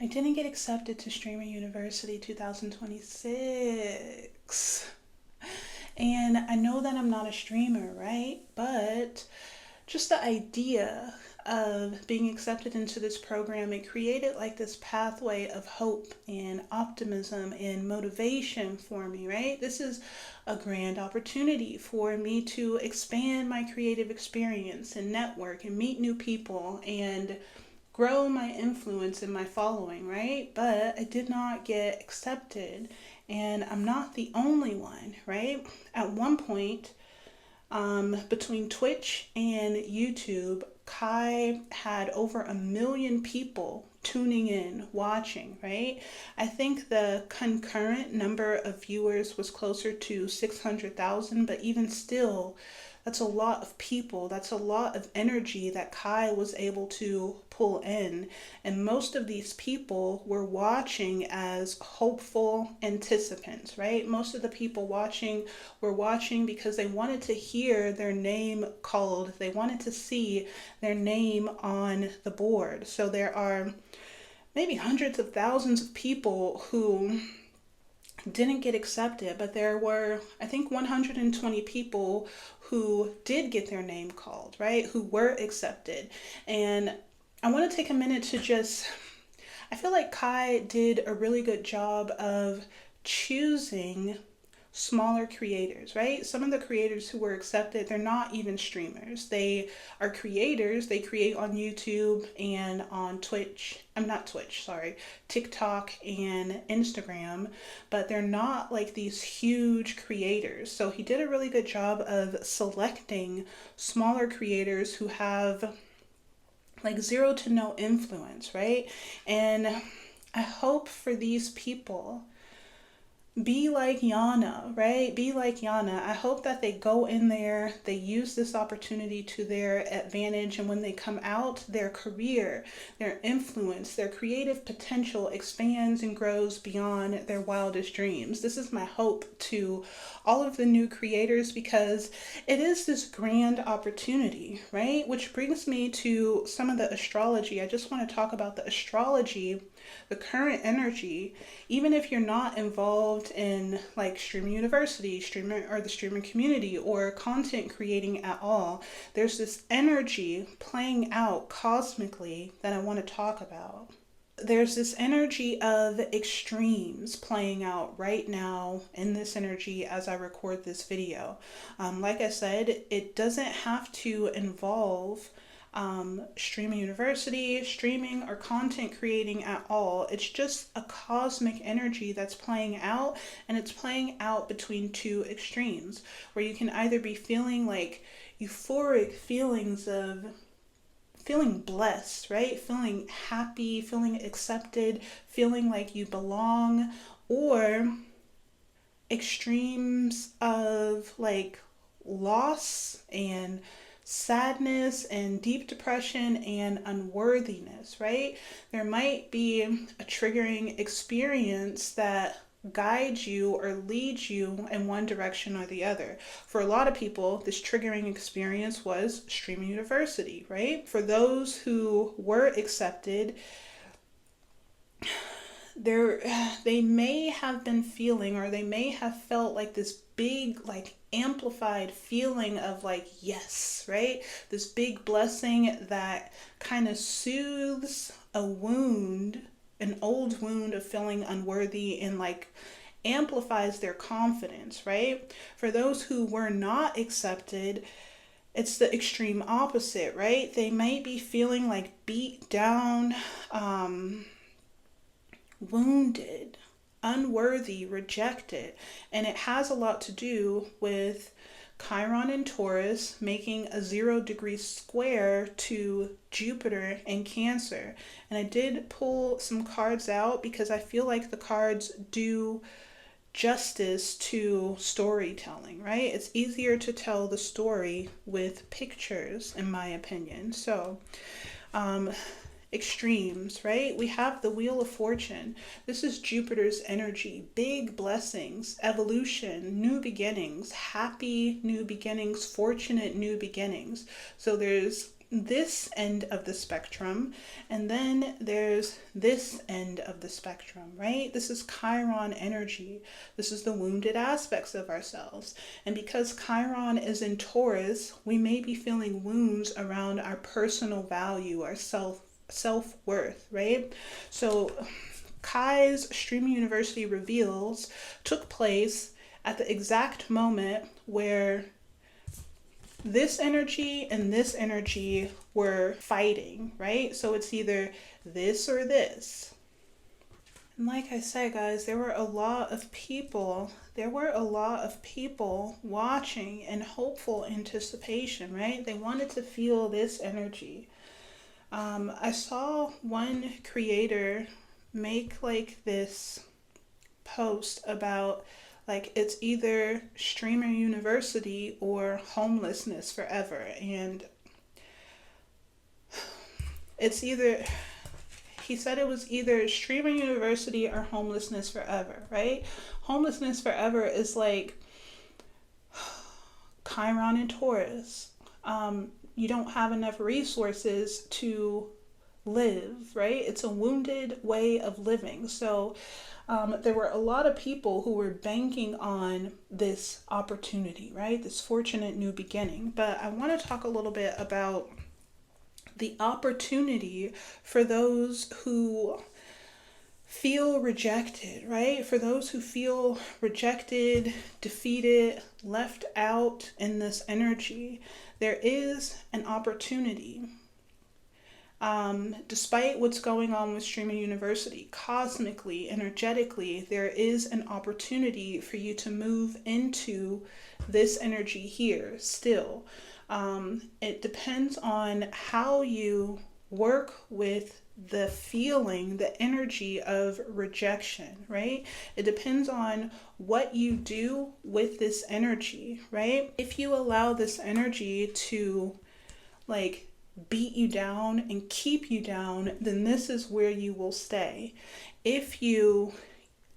I didn't get accepted to Streamer University 2026. And I know that I'm not a streamer, right? But just the idea of being accepted into this program, it created like this pathway of hope and optimism and motivation for me, right? This is a grand opportunity for me to expand my creative experience and network and meet new people and grow my influence and my following, right? But I did not get accepted, and I'm not the only one, right? At one point, between Twitch and YouTube, Kai had over 1 million people tuning in, watching, right? I think the concurrent number of viewers was closer to 600,000, but even still, that's a lot of people. That's a lot of energy that Kai was able to pull in. And most of these people were watching as hopeful anticipants, right? Most of the people watching were watching because they wanted to hear their name called. They wanted to see their name on the board. So there are maybe hundreds of thousands of people who didn't get accepted, but there were, I think, 120 people who did get their name called, right? Who were accepted. And I want to take a minute to just, I feel like Kai did a really good job of choosing smaller creators, right? Some of the creators who were accepted, they're not even streamers. They are creators. They create on YouTube and on Twitch. I'm not Twitch, sorry. TikTok and Instagram, but they're not like these huge creators. So he did a really good job of selecting smaller creators who have like zero to no influence, right? And I hope for these people, be like Yana, right? Be like Yana. I hope that they go in there, they use this opportunity to their advantage, and when they come out, their career, their influence, their creative potential expands and grows beyond their wildest dreams. This is my hope to all of the new creators, because it is this grand opportunity, right? Which brings me to some of the astrology. I just want to talk about the astrology, the current energy. Even if you're not involved in like Streamer University, streamer, or the streaming community, or content creating at all, there's this energy playing out cosmically that I want to talk about. There's this energy of extremes playing out right now in this energy as I record this video. Like I said, it doesn't have to involve Streaming University, streaming, or content creating at all. It's just a cosmic energy that's playing out, and it's playing out between two extremes, where you can either be feeling like euphoric feelings of feeling blessed, right? Feeling happy, feeling accepted, feeling like you belong, or extremes of like loss and sadness and deep depression and unworthiness, right? There might be a triggering experience that guides you or leads you in one direction or the other. For a lot of people, this triggering experience was Streaming University, right? For those who were accepted, they may have been feeling, or they may have felt like this big, like amplified feeling of like yes, right? This big blessing that kind of soothes a wound, an old wound of feeling unworthy, and like amplifies their confidence, right? For those who were not accepted, it's the extreme opposite, right? They might be feeling like beat down, wounded, unworthy, rejected. And it has a lot to do with Chiron and Taurus making a 0-degree square to Jupiter and Cancer. And I did pull some cards out because I feel like the cards do justice to storytelling, right? It's easier to tell the story with pictures, in my opinion. So, extremes, right? We have the Wheel of Fortune. This is Jupiter's energy, big blessings, evolution, new beginnings, happy new beginnings, fortunate new beginnings. So there's this end of the spectrum, and then there's this end of the spectrum, right? This is Chiron energy. This is the wounded aspects of ourselves. And because Chiron is in Taurus, we may be feeling wounds around our personal value, our self-worth, right? So Kai's Streaming University reveals took place at the exact moment where this energy and this energy were fighting, right? So it's either this or this. And like I said, guys, there were a lot of people watching in hopeful anticipation, right? They wanted to feel this energy. I saw one creator make like this post about like it's either Streamer University or homelessness forever, and it's either, he said it was either Streamer University or homelessness forever, right? Homelessness forever is like Chiron and Taurus. You don't have enough resources to live, right? It's a wounded way of living. So there were a lot of people who were banking on this opportunity, right? This fortunate new beginning. But I want to talk a little bit about the opportunity for those who feel rejected, right? For those who feel rejected, defeated, left out in this energy, there is an opportunity. Despite what's going on with Streamer University, cosmically, energetically, there is an opportunity for you to move into this energy here still. It depends on how you work with the feeling, the energy of rejection, right? It depends on what you do with this energy, right? If you allow this energy to like beat you down and keep you down, then this is where you will stay. If you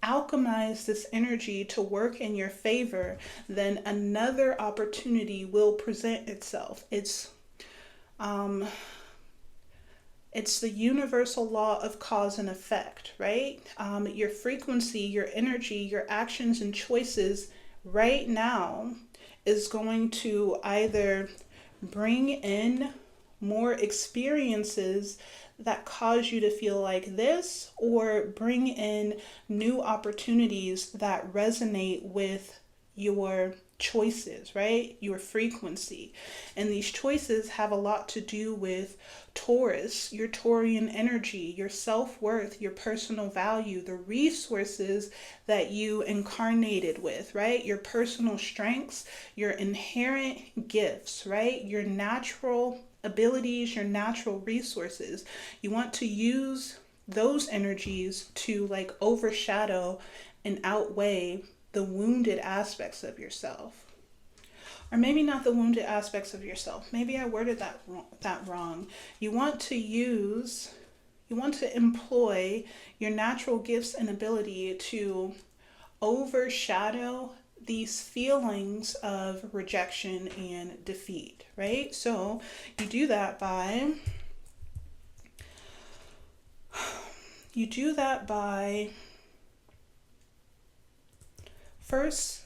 alchemize this energy to work in your favor, then another opportunity will present itself. It's the universal law of cause and effect, right? Your frequency, your energy, your actions and choices right now is going to either bring in more experiences that cause you to feel like this, or bring in new opportunities that resonate with your choices, right? Your frequency. And these choices have a lot to do with Taurus, your Taurian energy, your self-worth, your personal value, the resources that you incarnated with, right? Your personal strengths, your inherent gifts, right? Your natural abilities, your natural resources. You want to use those energies to like overshadow and outweigh the wounded aspects of yourself. Or maybe not the wounded aspects of yourself. Maybe I worded that wrong. You want to employ your natural gifts and ability to overshadow these feelings of rejection and defeat, right? So you do that by first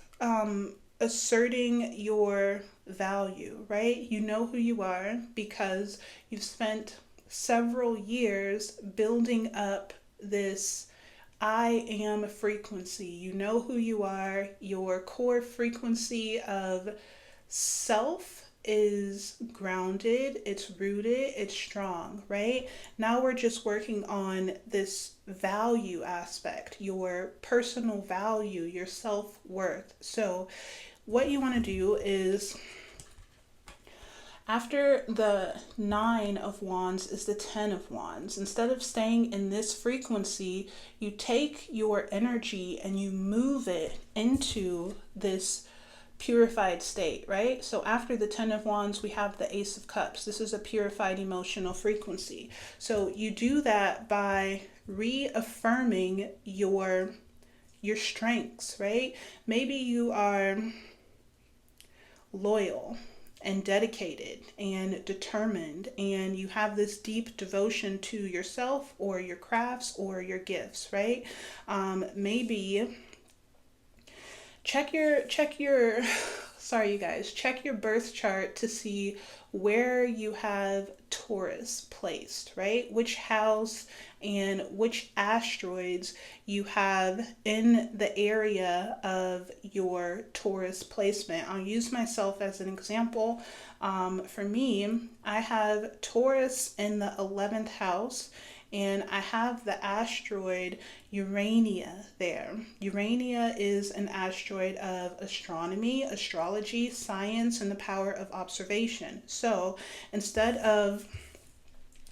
asserting your value, right? You know who you are because you've spent several years building up this I am frequency. You know who you are. Your core frequency of self is grounded, it's rooted, it's strong, right? Now we're just working on this value aspect, your personal value, your self-worth. So what you want to do is, after the 9 of Wands is the 10 of Wands. Instead of staying in this frequency, you take your energy and you move it into this purified state, right? So after the 10 of Wands, we have the Ace of Cups. This is a purified emotional frequency. So you do that by reaffirming your strengths, right? Maybe you are loyal and dedicated and determined, and you have this deep devotion to yourself or your crafts or your gifts, right? Maybe check your sorry you guys, check your birth chart to see where you have Taurus placed, right? Which house and which asteroids you have in the area of your Taurus placement. I'll use myself as an example. For me, I have Taurus in the 11th house, and I have the asteroid Urania there. Urania is an asteroid of astronomy, astrology, science, and the power of observation. So instead of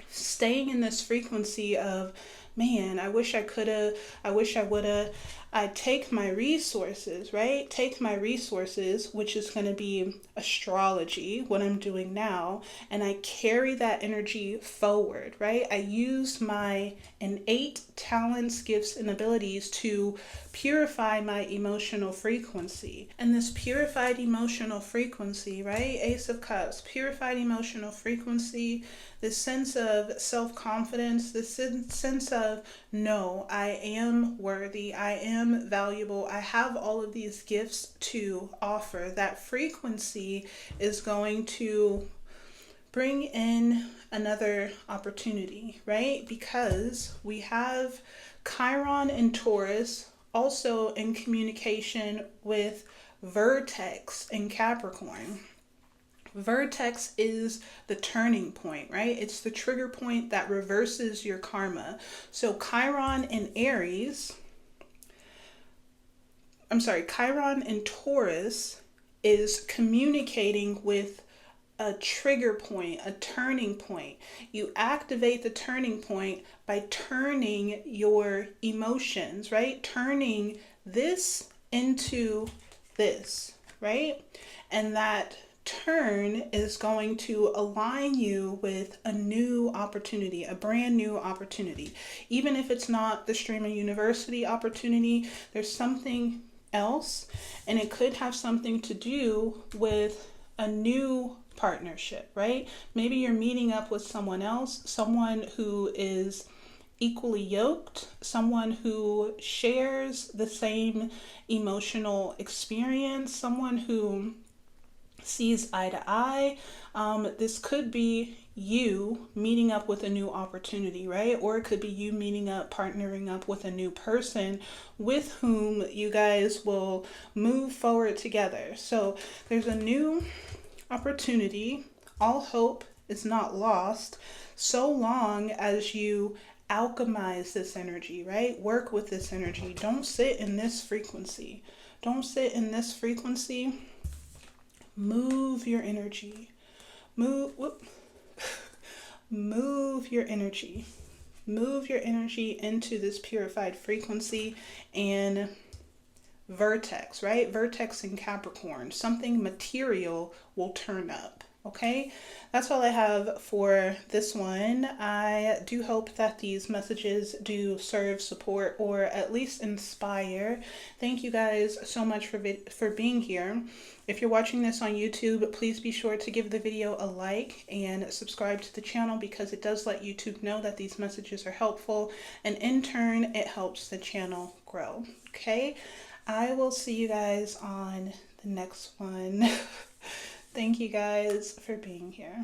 staying in this frequency of, man, I wish I could have, I wish I would have, I take my resources, right? Take my resources, which is going to be astrology, what I'm doing now, and I carry that energy forward, right? I use my innate talents, gifts, and abilities to purify my emotional frequency. And this purified emotional frequency, right? Ace of Cups, purified emotional frequency, this sense of self-confidence, this sense of, no, I am worthy, I am valuable, I have all of these gifts to offer. That frequency is going to bring in another opportunity, right? Because we have Chiron and Taurus also in communication with Vertex in Capricorn. Vertex is the turning point, right? It's the trigger point that reverses your karma. So Chiron in Taurus is communicating with a trigger point, a turning point. You activate the turning point by turning your emotions, right? Turning this into this, right? And that turn is going to align you with a new opportunity, a brand new opportunity. Even if it's not the Streamer University opportunity, there's something else, and it could have something to do with a new partnership, right? Maybe you're meeting up with someone else, someone who is equally yoked, someone who shares the same emotional experience, someone who sees eye to eye. This could be you meeting up with a new opportunity, right? Or it could be you meeting up, partnering up with a new person with whom you guys will move forward together. So there's a new opportunity. All hope is not lost so long as you alchemize this energy, right? Work with this energy. Don't sit in this frequency. Don't sit in this frequency. Move your energy. Move your energy. Move your energy into this purified frequency and Vertex, right? Vertex in Capricorn. Something material will turn up. Okay, that's all I have for this one. I do hope that these messages do serve, support, or at least inspire. Thank you guys so much for being here. If you're watching this on YouTube, please be sure to give the video a like and subscribe to the channel, because it does let YouTube know that these messages are helpful, and in turn, it helps the channel grow. Okay, I will see you guys on the next one. Thank you guys for being here.